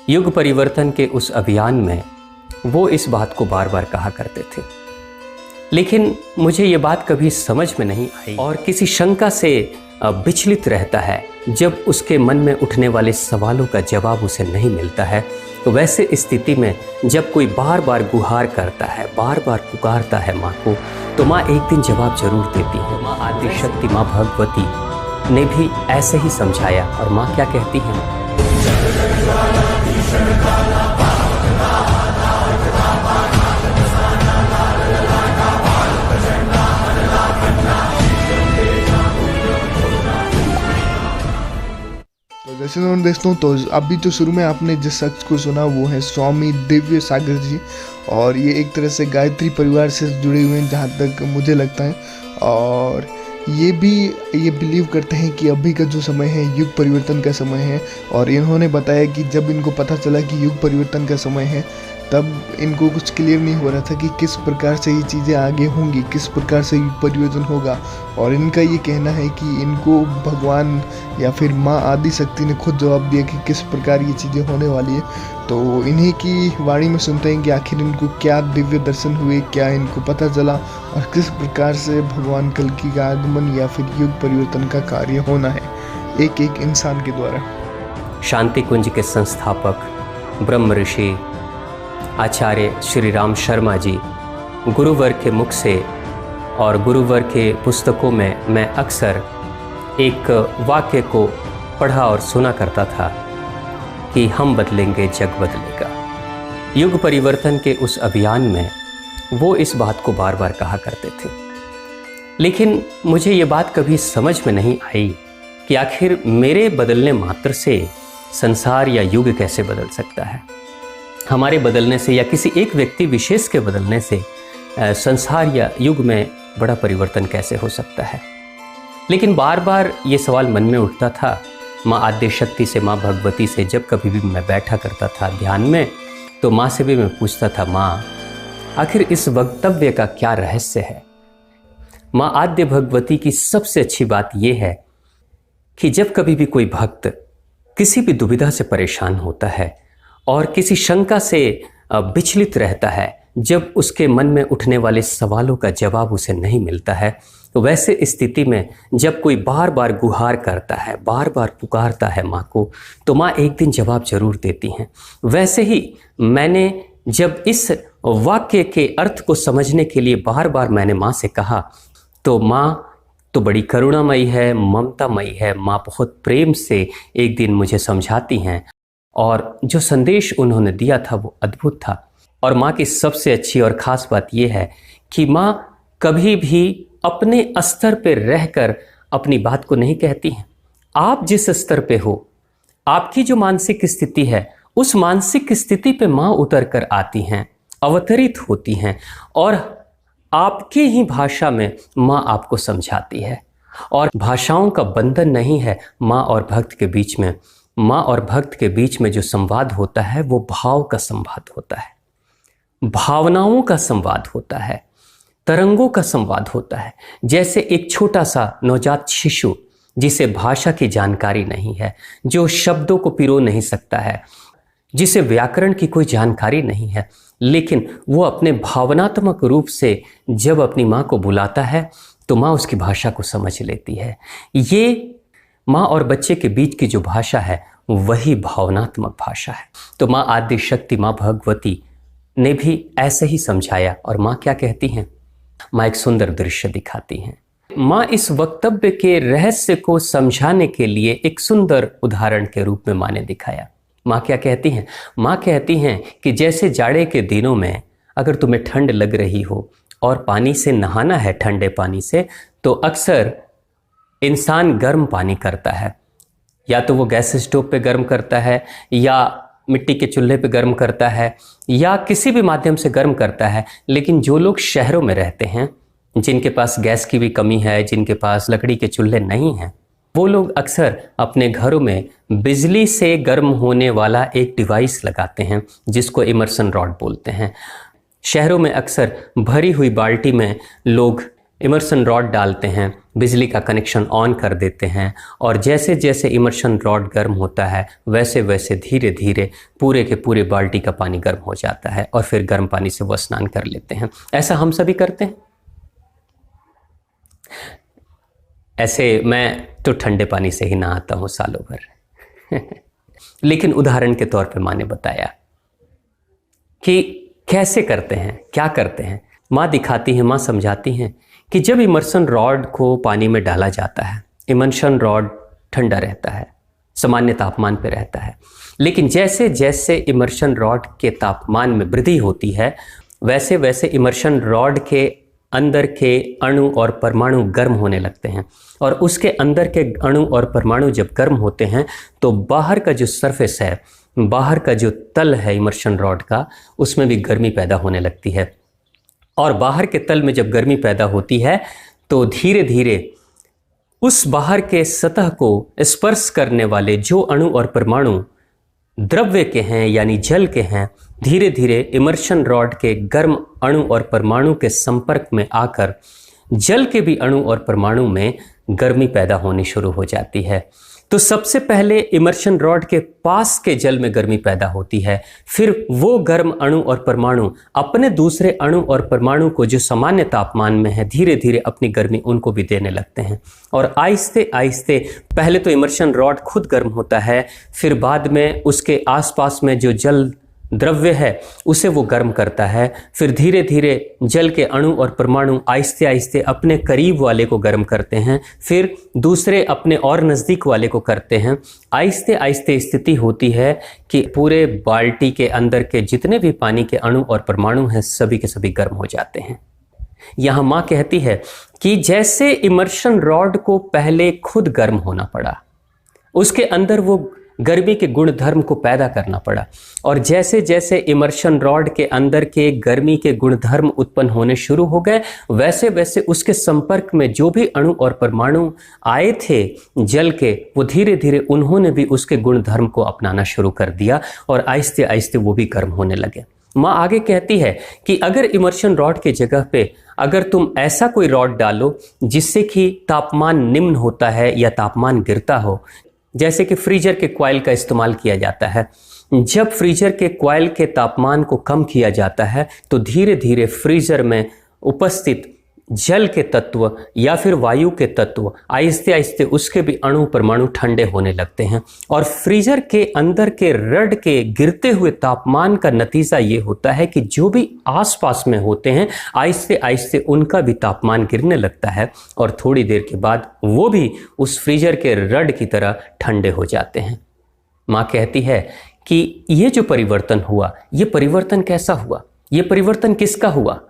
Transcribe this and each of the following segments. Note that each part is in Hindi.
युग परिवर्तन के उस अभियान में वो इस बात को बार बार कहा करते थे, लेकिन मुझे ये बात कभी समझ में नहीं आई और किसी शंका से विचलित रहता है जब उसके मन में उठने वाले सवालों का जवाब उसे नहीं मिलता है। तो वैसे स्थिति में जब कोई बार बार गुहार करता है, बार बार पुकारता है माँ को, तो माँ एक दिन जवाब जरूर देती है। माँ आदि शक्ति, माँ भगवती ने भी ऐसे ही समझाया। और माँ क्या कहती है? तो जैसे मैं देखता हूँ, तो अभी तो शुरू में आपने जिस शख्स को सुना वो है स्वामी दिव्य सागर जी, और ये एक तरह से गायत्री परिवार से जुड़े हुए हैं जहाँ तक मुझे लगता है। और ये बिलीव करते हैं कि अभी का जो समय है युग परिवर्तन का समय है। और इन्होंने बताया कि जब इनको पता चला कि युग परिवर्तन का समय है, तब इनको कुछ क्लियर नहीं हो रहा था कि किस प्रकार से ये चीज़ें आगे होंगी, किस प्रकार से युग परिवर्तन होगा। और इनका ये कहना है कि इनको भगवान या फिर माँ आदि शक्ति ने खुद जवाब दिया कि किस प्रकार ये चीज़ें होने वाली है। तो इन्हीं की वाणी में सुनते हैं कि आखिर इनको क्या दिव्य दर्शन हुए, क्या इनको पता चला और किस प्रकार से भगवान कल्कि का आगमन या फिर युग परिवर्तन का कार्य होना है एक एक इंसान के द्वारा। शांति कुंज के संस्थापक ब्रह्म ऋषि आचार्य श्री राम शर्मा जी, गुरुवर के मुख से और गुरुवर के पुस्तकों में मैं अक्सर एक वाक्य को पढ़ा और सुना करता था कि हम बदलेंगे जग बदलेगा। युग परिवर्तन के उस अभियान में वो इस बात को बार बार कहा करते थे, लेकिन मुझे ये बात कभी समझ में नहीं आई कि आखिर मेरे बदलने मात्र से संसार या युग कैसे बदल सकता है। हमारे बदलने से या किसी एक व्यक्ति विशेष के बदलने से संसार या युग में बड़ा परिवर्तन कैसे हो सकता है। लेकिन बार बार ये सवाल मन में उठता था। माँ आद्य शक्ति से, माँ भगवती से जब कभी भी मैं बैठा करता था ध्यान में, तो माँ से भी मैं पूछता था, माँ आखिर इस वक्तव्य का क्या रहस्य है। माँ आद्य भगवती की सबसे अच्छी बात यह है कि जब कभी भी कोई भक्त किसी भी दुविधा से परेशान होता है और किसी शंका से विचलित रहता है, जब उसके मन में उठने वाले सवालों का जवाब उसे नहीं मिलता है, तो वैसे स्थिति में जब कोई बार बार गुहार करता है, बार बार पुकारता है माँ को, तो माँ एक दिन जवाब जरूर देती हैं। वैसे ही मैंने जब इस वाक्य के अर्थ को समझने के लिए बार बार मैंने माँ से कहा, तो माँ तो बड़ी करुणामयी है, ममतामयी है। माँ बहुत प्रेम से एक दिन मुझे समझाती हैं और जो संदेश उन्होंने दिया था वो अद्भुत था। और माँ की सबसे अच्छी और ख़ास बात यह है कि माँ कभी भी अपने स्तर पर रहकर अपनी बात को नहीं कहती हैं। आप जिस स्तर पे हो, आपकी जो मानसिक स्थिति है, उस मानसिक स्थिति पे माँ उतर कर आती हैं, अवतरित होती हैं और आपके ही भाषा में माँ आपको समझाती है। और भाषाओं का बंधन नहीं है माँ और भक्त के बीच में। माँ और भक्त के बीच में जो संवाद होता है वो भाव का संवाद होता है, भावनाओं का संवाद होता है, तरंगों का संवाद होता है। जैसे एक छोटा सा नवजात शिशु जिसे भाषा की जानकारी नहीं है, जो शब्दों को पिरो नहीं सकता है, जिसे व्याकरण की कोई जानकारी नहीं है, लेकिन वो अपने भावनात्मक रूप से जब अपनी माँ को बुलाता है तो माँ उसकी भाषा को समझ लेती है। ये माँ और बच्चे के बीच की जो भाषा है वही भावनात्मक भाषा है। तो माँ आदि शक्ति, माँ भगवती ने भी ऐसे ही समझाया। और माँ क्या कहती हैं? माँ एक सुंदर दृश्य दिखाती हैं। माँ इस वक्तव्य के रहस्य को समझाने के लिए एक सुंदर उदाहरण के रूप में माँ ने दिखाया। माँ क्या कहती हैं? माँ कहती हैं कि जैसे जाड़े के दिनों में अगर तुम्हें ठंड लग रही हो और पानी से नहाना है, ठंडे पानी से, तो अक्सर इंसान गर्म पानी करता है। या तो वो गैस स्टोव पे गर्म करता है, या मिट्टी के चूल्हे पे गर्म करता है, या किसी भी माध्यम से गर्म करता है। लेकिन जो लोग शहरों में रहते हैं, जिनके पास गैस की भी कमी है, जिनके पास लकड़ी के चूल्हे नहीं हैं, वो लोग अक्सर अपने घरों में बिजली से गर्म होने वाला एक डिवाइस लगाते हैं जिसको इमर्सन रॉड बोलते हैं। शहरों में अक्सर भरी हुई बाल्टी में लोग इमर्शन रॉड डालते हैं, बिजली का कनेक्शन ऑन कर देते हैं और जैसे जैसे इमर्शन रॉड गर्म होता है वैसे वैसे धीरे धीरे पूरे के पूरे बाल्टी का पानी गर्म हो जाता है और फिर गर्म पानी से वो स्नान कर लेते हैं। ऐसा हम सभी करते हैं। ऐसे मैं तो ठंडे पानी से ही नहाता हूँ सालों भर लेकिन उदाहरण के तौर पे माँ ने बताया कि कैसे करते हैं, क्या करते हैं। माँ दिखाती है, माँ समझाती हैं कि जब इमर्शन रॉड को पानी में डाला जाता है, इमर्शन रॉड ठंडा रहता है, सामान्य तापमान पे रहता है, लेकिन जैसे जैसे इमर्शन रॉड के तापमान में वृद्धि होती है वैसे वैसे इमर्शन रॉड के अंदर के अणु और परमाणु गर्म होने लगते हैं और उसके अंदर के अणु और परमाणु जब गर्म होते हैं तो बाहर का जो सरफेस है, बाहर का जो तल है इमर्शन रॉड का, उसमें भी गर्मी पैदा होने लगती है। और बाहर के तल में जब गर्मी पैदा होती है तो धीरे धीरे उस बाहर के सतह को स्पर्श करने वाले जो अणु और परमाणु द्रव्य के हैं यानी जल के हैं, धीरे धीरे इमर्शन रॉड के गर्म अणु और परमाणु के संपर्क में आकर जल के भी अणु और परमाणु में गर्मी पैदा होनी शुरू हो जाती है। तो सबसे पहले इमर्शन रॉड के पास के जल में गर्मी पैदा होती है, फिर वो गर्म अणु और परमाणु अपने दूसरे अणु और परमाणु को जो सामान्य तापमान में है धीरे धीरे अपनी गर्मी उनको भी देने लगते हैं और आहिस्ते आहिस्ते पहले तो इमर्शन रॉड खुद गर्म होता है, फिर बाद में उसके आसपास में जो जल द्रव्य है उसे वो गर्म करता है, फिर धीरे धीरे जल के अणु और परमाणु आहिस्ते आहिस्ते अपने करीब वाले को गर्म करते हैं, फिर दूसरे अपने और नज़दीक वाले को करते हैं। आहिस्ते आहिस्ते स्थिति होती है कि पूरे बाल्टी के अंदर के जितने भी पानी के अणु और परमाणु हैं सभी के सभी गर्म हो जाते हैं। यहाँ माँ कहती है कि जैसे इमर्शन रॉड को पहले खुद गर्म होना पड़ा, उसके अंदर वो गर्मी के गुण धर्म को पैदा करना पड़ा और जैसे जैसे इमर्शन रॉड के अंदर के गर्मी के गुण धर्म उत्पन्न होने शुरू हो गए वैसे वैसे उसके संपर्क में जो भी अणु और परमाणु आए थे जल के, वो धीरे धीरे उन्होंने भी उसके गुण धर्म को अपनाना शुरू कर दिया और आहिस्ते आहिस्ते वो भी गर्म होने लगे। माँ आगे कहती है कि अगर इमर्शन रॉड के जगह पे अगर तुम ऐसा कोई रॉड डालो जिससे कि तापमान निम्न होता है या तापमान गिरता हो, जैसे कि फ्रीजर के कॉइल का इस्तेमाल किया जाता है, जब फ्रीजर के कॉइल के तापमान को कम किया जाता है तो धीरे धीरे फ्रीजर में उपस्थित जल के तत्व या फिर वायु के तत्व आहिस्ते आहिस्ते उसके भी अणु परमाणु ठंडे होने लगते हैं और फ्रीजर के अंदर के रड के गिरते हुए तापमान का नतीजा ये होता है कि जो भी आसपास में होते हैं आहिस्ते आहिस्ते उनका भी तापमान गिरने लगता है और थोड़ी देर के बाद वो भी उस फ्रीजर के रड की तरह ठंडे हो जाते हैं। माँ कहती है कि ये जो परिवर्तन हुआ, ये परिवर्तन कैसा हुआ, ये परिवर्तन किसका हुआ।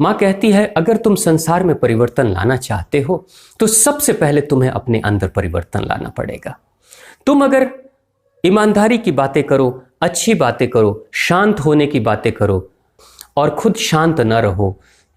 माँ कहती है अगर तुम संसार में परिवर्तन लाना चाहते हो तो सबसे पहले तुम्हें अपने अंदर परिवर्तन लाना पड़ेगा। तुम अगर ईमानदारी की बातें करो, अच्छी बातें करो, शांत होने की बातें करो और खुद शांत न रहो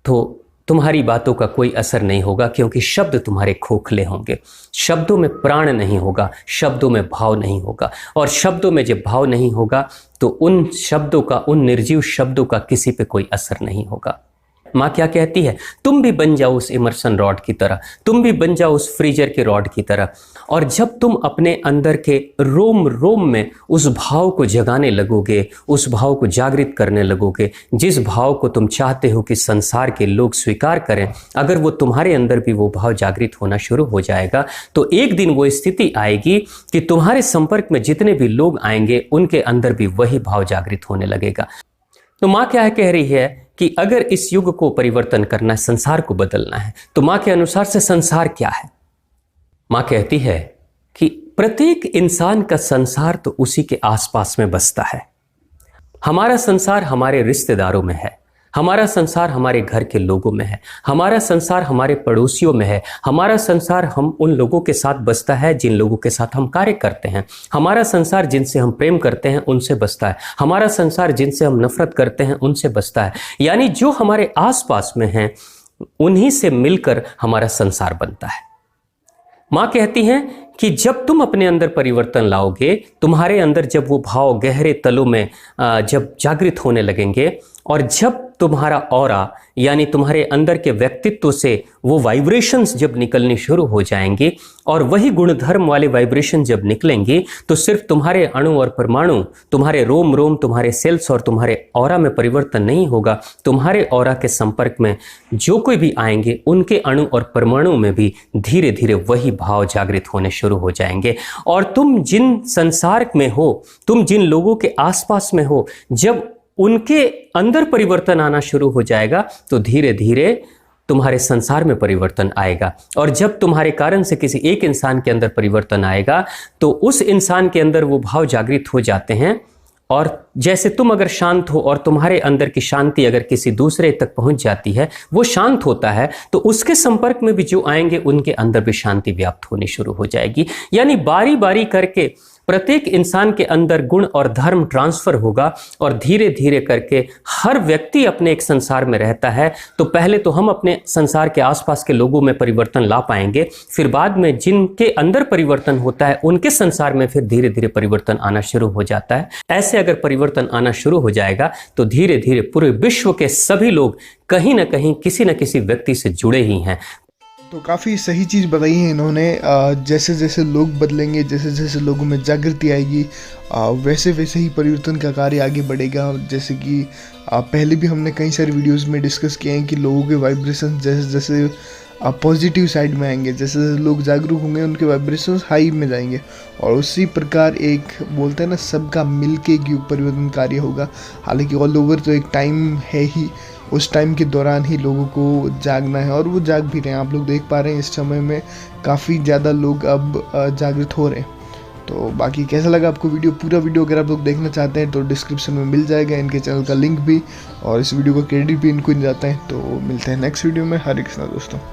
तो तुम्हारी बातों का कोई असर नहीं होगा, क्योंकि शब्द तुम्हारे खोखले होंगे, शब्दों में प्राण नहीं होगा, शब्दों में भाव नहीं होगा और शब्दों में जब भाव नहीं होगा तो उन शब्दों का, उन निर्जीव शब्दों का किसी पे कोई असर नहीं होगा। माँ क्या कहती है, तुम भी बन जाओ उस इमर्शन रॉड की तरह, तुम भी बन जाओ उस फ्रीजर के रॉड की तरह और जब तुम अपने अंदर के रोम रोम में उस भाव को जगाने लगोगे, उस भाव को जागृत करने लगोगे, जिस भाव को तुम चाहते हो कि संसार के लोग स्वीकार करें, अगर वो तुम्हारे अंदर भी वो भाव जागृत होना शुरू हो जाएगा तो एक दिन वो स्थिति आएगी कि तुम्हारे संपर्क में जितने भी लोग आएंगे उनके अंदर भी वही भाव जागृत होने लगेगा। तो माँ क्या कह रही है कि अगर इस युग को परिवर्तन करना है, संसार को बदलना है, तो माँ के अनुसार से संसार क्या है। माँ कहती है कि प्रत्येक इंसान का संसार तो उसी के आसपास में बसता है। हमारा संसार हमारे रिश्तेदारों में है, हमारा संसार हमारे घर के लोगों में है, हमारा संसार हमारे पड़ोसियों में है, हमारा संसार हम उन लोगों के साथ बसता है जिन लोगों के साथ हम कार्य करते हैं, हमारा संसार जिनसे हम प्रेम करते हैं उनसे बसता है, हमारा संसार जिनसे हम नफरत करते हैं उनसे बसता है। यानी जो हमारे आसपास में हैं उन्हीं से मिलकर हमारा संसार बनता है। माँ कहती हैं कि जब तुम अपने अंदर परिवर्तन लाओगे, तुम्हारे अंदर जब वो भाव गहरे तलों में जब जागृत होने लगेंगे और जब तुम्हारा ऑरा यानी तुम्हारे अंदर के व्यक्तित्व से वो वाइब्रेशंस जब निकलनी शुरू हो जाएंगे और वही गुणधर्म वाले वाइब्रेशन जब निकलेंगे तो सिर्फ तुम्हारे अणु और परमाणु, तुम्हारे रोम रोम, तुम्हारे सेल्स और तुम्हारे ऑरा में परिवर्तन नहीं होगा, तुम्हारे ऑरा के संपर्क में जो कोई भी आएंगे उनके अणु और परमाणु में भी धीरे धीरे वही भाव जागृत होने शुरू हो जाएंगे। और तुम जिन संसार में हो, तुम जिन लोगों के आसपास में हो, जब उनके अंदर परिवर्तन आना शुरू हो जाएगा तो धीरे धीरे तुम्हारे संसार में परिवर्तन आएगा। और जब तुम्हारे कारण से किसी एक इंसान के अंदर परिवर्तन आएगा तो उस इंसान के अंदर वो भाव जागृत हो जाते हैं। और जैसे तुम अगर शांत हो और तुम्हारे अंदर की शांति अगर किसी दूसरे तक पहुंच जाती है, वो शांत होता है, तो उसके संपर्क में भी जो आएंगे उनके अंदर भी शांति व्याप्त होनी शुरू हो जाएगी। यानी बारी बारी करके प्रत्येक इंसान के अंदर गुण और धर्म ट्रांसफर होगा और धीरे धीरे करके हर व्यक्ति अपने एक संसार में रहता है। तो पहले तो हम अपने संसार के आसपास के लोगों में परिवर्तन ला पाएंगे, फिर बाद में जिनके अंदर परिवर्तन होता है उनके संसार में फिर धीरे धीरे परिवर्तन आना शुरू हो जाता है। ऐसे अगर परिवर्तन आना शुरू हो जाएगा तो धीरे धीरे पूरे विश्व के सभी लोग कहीं ना कहीं किसी न किसी व्यक्ति से जुड़े ही हैं। तो काफ़ी सही चीज़ बताई है इन्होंने। जैसे जैसे लोग बदलेंगे, जैसे जैसे लोगों में जागृति आएगी, वैसे वैसे ही परिवर्तन का कार्य आगे बढ़ेगा। जैसे कि पहले भी हमने कई सारे वीडियोस में डिस्कस किए हैं कि लोगों के वाइब्रेशन जैसे जैसे पॉजिटिव साइड में आएंगे, जैसे जैसे लोग जागरूक होंगे उनके वाइब्रेशन हाई में जाएंगे। और उसी प्रकार एक बोलते हैं ना, सबका मिल के परिवर्तन कार्य होगा। हालांकि ऑल ओवर तो एक टाइम है ही, उस टाइम के दौरान ही लोगों को जागना है और वो जाग भी रहे हैं। आप लोग देख पा रहे हैं इस समय में काफ़ी ज़्यादा लोग अब जागृत हो रहे हैं। तो बाकी कैसा लगा आपको वीडियो? पूरा वीडियो अगर आप लोग देखना चाहते हैं तो डिस्क्रिप्शन में मिल जाएगा इनके चैनल का लिंक भी, और इस वीडियो का क्रेडिट भी इनको जाता है। तो मिलते हैं नेक्स्ट वीडियो में। हरे कृष्णा दोस्तों।